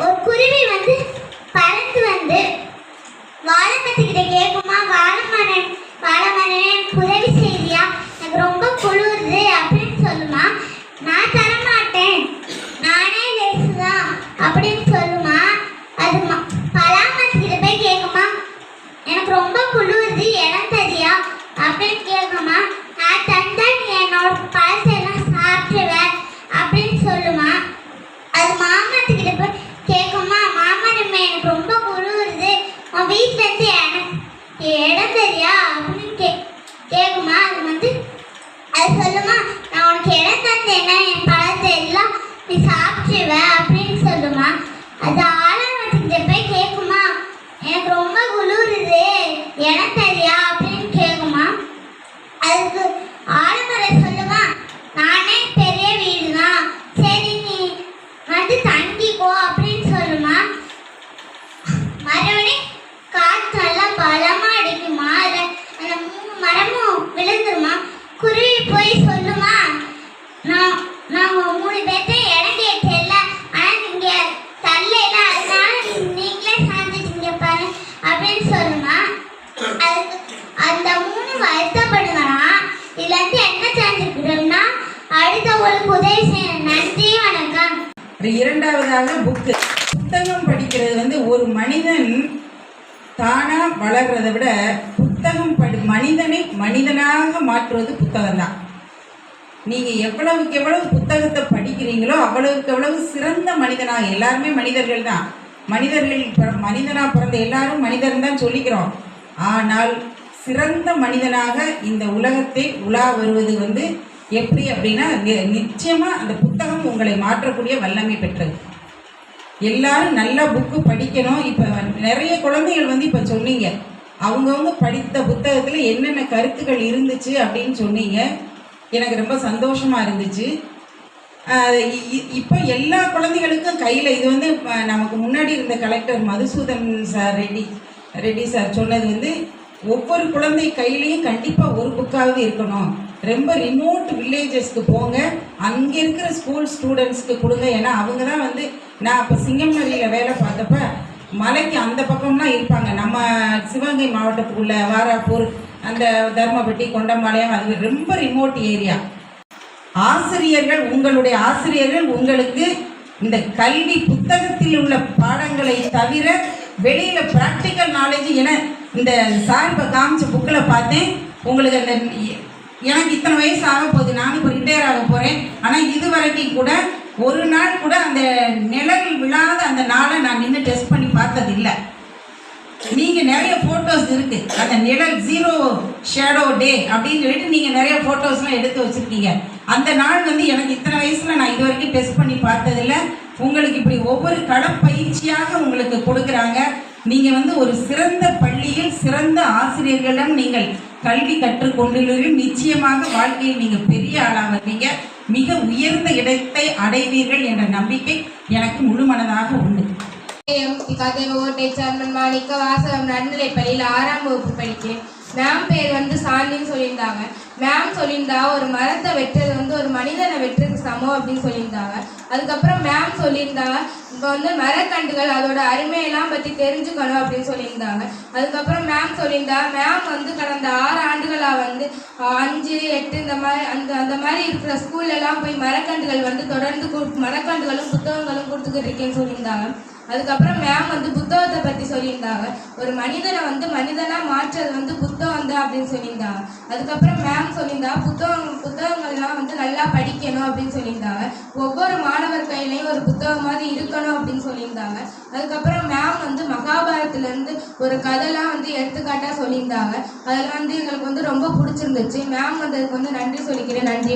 ஒரு குருவி வந்து பறந்து வந்து வாழைமரத்துக்கிட்ட கேட்குமா, வாழைமரனே எனக்கு உதவி செய்தியா, எனக்கு ரொம்ப குளிருது அப்படின்னு சொல்லுமா. நான் தரமாட்டேன், நானே லேசுதான் அப்படின்னு சொல்லுமா. அது பலாமரத்துக்கிட்ட போய் கேட்குமா, எனக்கு ரொம்ப குளிருது இடம் தரியா அப்படின்னு கேட்குமா. நான் தந்தா நீ என்னோட பழசெல்லாம் சாப்பிடுவ அப்படின்னு சொல்லுமா. அது மாமரத்துக்கிட்ட போய் கேட்குமா, மாமரமே எனக்கு ரொம்ப குளிருது, உன் வீட்டுல இருந்து எனக்கு இடம் தெரியா அப்படின்னு கேட்குமா. அது சொல்லுமா, நான் உனக்கு இடம் தந்தேன்னா என் பழத்தை எல்லாம் நீ சாப்பிடுவ அப்படின்னு சொல்லுமா. அது ஆலமரத்துக்கிட்ட போய் கேட்குமா, எனக்கு ரொம்ப குளிருது இடம் தெரியா அப்படின்னு கேட்குமா. அதுக்கு ஆலமரம் சொல்லுமா, நானே பெரிய வீடு தான், சரி நீ வந்து தங்கிக்கோ அப்படின்னு சொல்லுமா. மறுபடியும் காற்று நல்லா பலமா அடிக்குமா, அந்த 3 மரமும் விழுந்துருமா. குருவி போய் சொல்லுமா, நான் 3 பேர்த்தையும் இடம் கேட்டேன்ல, ஆனா நீங்க தள்ளையில, அதனால நீங்களே சாஞ்சிட்டீங்க பாரு அப்படின்னு சொல்லுமா. அதுக்கு அந்த 3 வருத்தப்படுங்களா, இதுல இருந்து என்ன தெரிஞ்சுக்கிட்டோம்னா, அடுத்தவங்களுக்கு உதவி செய்யணும். நன்றி, வணக்கம். இரண்டாவதாக புத்தகம் படிக்கிறது வந்து ஒரு மனிதன் தானா வளர்றதை விட புத்தகம் மனிதனை மனிதனாக மாற்றுவது புத்தகம் தான். நீங்க எவ்வளவுக்கு எவ்வளவு புத்தகத்தை படிக்கிறீங்களோ அவ்வளவுக்கு எவ்வளவு சிறந்த மனிதனாக, எல்லாருமே மனிதர்கள் தான், மனிதனா பிறந்த எல்லாரும் மனிதன் தான் சொல்லிக்கிறோம். ஆனால் சிறந்த மனிதனாக இந்த உலகத்தை உலா வருவது வந்து எப்படி அப்படின்னா, நிச்சயமா அந்த புத்தகம் உங்களை மாற்றக்கூடிய வல்லமை பெற்றது. எல்லாரும் நல்லா புக்கு படிக்கணும். இப்போ நிறைய குழந்தைகள் வந்து இப்போ சொன்னீங்க, அவங்கவுங்க படித்த புத்தகத்தில் என்னென்ன கருத்துக்கள் இருந்துச்சு அப்படின்னு சொன்னீங்க. எனக்கு ரொம்ப சந்தோஷமாக இருந்துச்சு. இப்போ எல்லா குழந்தைகளுக்கும் கையில் இது வந்து நமக்கு முன்னாடி இருந்த collector Madhusudan sir Reddy sir சொன்னது வந்து ஒவ்வொரு குழந்தை கையிலையும் கண்டிப்பாக ஒரு புக்காவது இருக்கணும். ரொம்ப ரிமோட் வில்லேஜஸ்க்கு போங்க, அங்கே இருக்கிற ஸ்கூல் ஸ்டூடெண்ட்ஸ்க்கு கொடுங்க. ஏன்னா அவங்க தான் வந்து, நான் இப்போ சிங்கம்நரியில் வேலை பார்த்தப்ப மலைக்கு அந்த பக்கம்லாம் இருப்பாங்க. நம்ம சிவகங்கை மாவட்டத்துக்குள்ள வாராப்பூர், அந்த தர்மபட்டி, கொண்டம்பாளையம், அது ரொம்ப ரிமோட் ஏரியா. ஆசிரியர்கள், உங்களுடைய ஆசிரியர்கள் உங்களுக்கு இந்த கல்வி புத்தகத்தில் உள்ள பாடங்களை தவிர வெளியில் ப்ராக்டிக்கல் நாலேஜ், என இந்த சார் இப்போ காமிச்ச புக்கில் பார்த்தேன். உங்களுக்கு அந்த, எனக்கு இத்தனை வயசு ஆக போகுது, நானும் இப்போ ரிட்டையர் ஆக போகிறேன், ஆனால் இது வரைக்கும் கூட ஒரு நாள் கூட அந்த நிழல் விழாத அந்த நாளை நான் நின்று டெஸ்ட் பண்ணி பார்த்ததில்லை. நீங்கள் நிறைய ஃபோட்டோஸ் இருக்குது, அந்த நிழல் 0 ஷேடோ டே அப்படின்னு சொல்லிட்டு நீங்கள் நிறைய ஃபோட்டோஸ்லாம் எடுத்து வச்சுருக்கீங்க. அந்த நாள் வந்து எனக்கு இத்தனை வயசில் நான் இது வரைக்கும் டெஸ்ட் பண்ணி பார்த்ததில்லை. உங்களுக்கு இப்படி ஒவ்வொரு களப்பயிற்சியாக உங்களுக்கு கொடுக்குறாங்க. நீங்கள் வந்து ஒரு சிறந்த பள்ளியில் சிறந்த ஆசிரியர்களிடம் நீங்கள் கல்வி கற்றுக்கொண்டுள்ளீர்கள். நிச்சயமாக வாழ்க்கையில் நீங்கள் பெரிய ஆளாக வருவீங்க, மிக உயர்ந்த இடத்தை அடைவீர்கள் என்ற நம்பிக்கை எனக்கு முழு மனதாக உண்டு. சேர்மன் மாணிக்க வாசகம் நடுநிலைப்பள்ளியில் 6ஆம் வகுப்பு படிக்கிறேன். மேம் பேர் வந்து சாந்தின்னு சொல்லியிருந்தாங்க. மேம் சொல்லியிருந்தா ஒரு மரத்தை வெட்டுறது வந்து ஒரு மனிதனை வெட்டுறதுக்கு சமம் அப்படின்னு சொல்லியிருந்தாங்க. அதுக்கப்புறம் மேம் சொல்லியிருந்தாங்க, இப்போ வந்து மரக்கண்டுகள் அதோட அருமையெல்லாம் பற்றி தெரிஞ்சுக்கணும் அப்படின்னு சொல்லியிருந்தாங்க. அதுக்கப்புறம் மேம் சொல்லியிருந்தா, மேம் வந்து கடந்த 6 ஆண்டுகளாக வந்து 5, 8 இந்த மாதிரி அந்த மாதிரி இருக்கிற ஸ்கூல்லலாம் போய் மரக்கண்டுகள் வந்து தொடர்ந்து மரக்கண்டுகளும் புத்தகங்களும் கொடுத்துக்கிட்டு இருக்கேன்னு சொல்லியிருந்தாங்க. அதுக்கப்புறம் மேம் வந்து புத்தகத்தை பற்றி சொல்லியிருந்தாங்க. ஒரு மனிதனை வந்து மனிதனாக மாற்றுறது வந்து புத்தகம் தான் அப்படின்னு சொல்லியிருந்தாங்க. அதுக்கப்புறம் மேம் சொல்லியிருந்தா புத்தகங்கள்லாம் வந்து நல்லா படிக்கணும் அப்படின்னு சொல்லியிருந்தாங்க. ஒவ்வொரு மாணவர் கையிலையும் ஒரு புத்தகம் மாதிரி இருக்கணும் அப்படின்னு சொல்லியிருந்தாங்க. அதுக்கப்புறம் மேம் வந்து மகாபாரதத்துலேருந்து ஒரு கதைலாம் வந்து எடுத்துக்காட்டாக சொல்லியிருந்தாங்க. அதில் வந்து எங்களுக்கு வந்து ரொம்ப பிடிச்சிருந்துச்சு. மேம் வந்து அதுக்கு வந்து நன்றி சொல்லிக்கிறேன். நன்றி.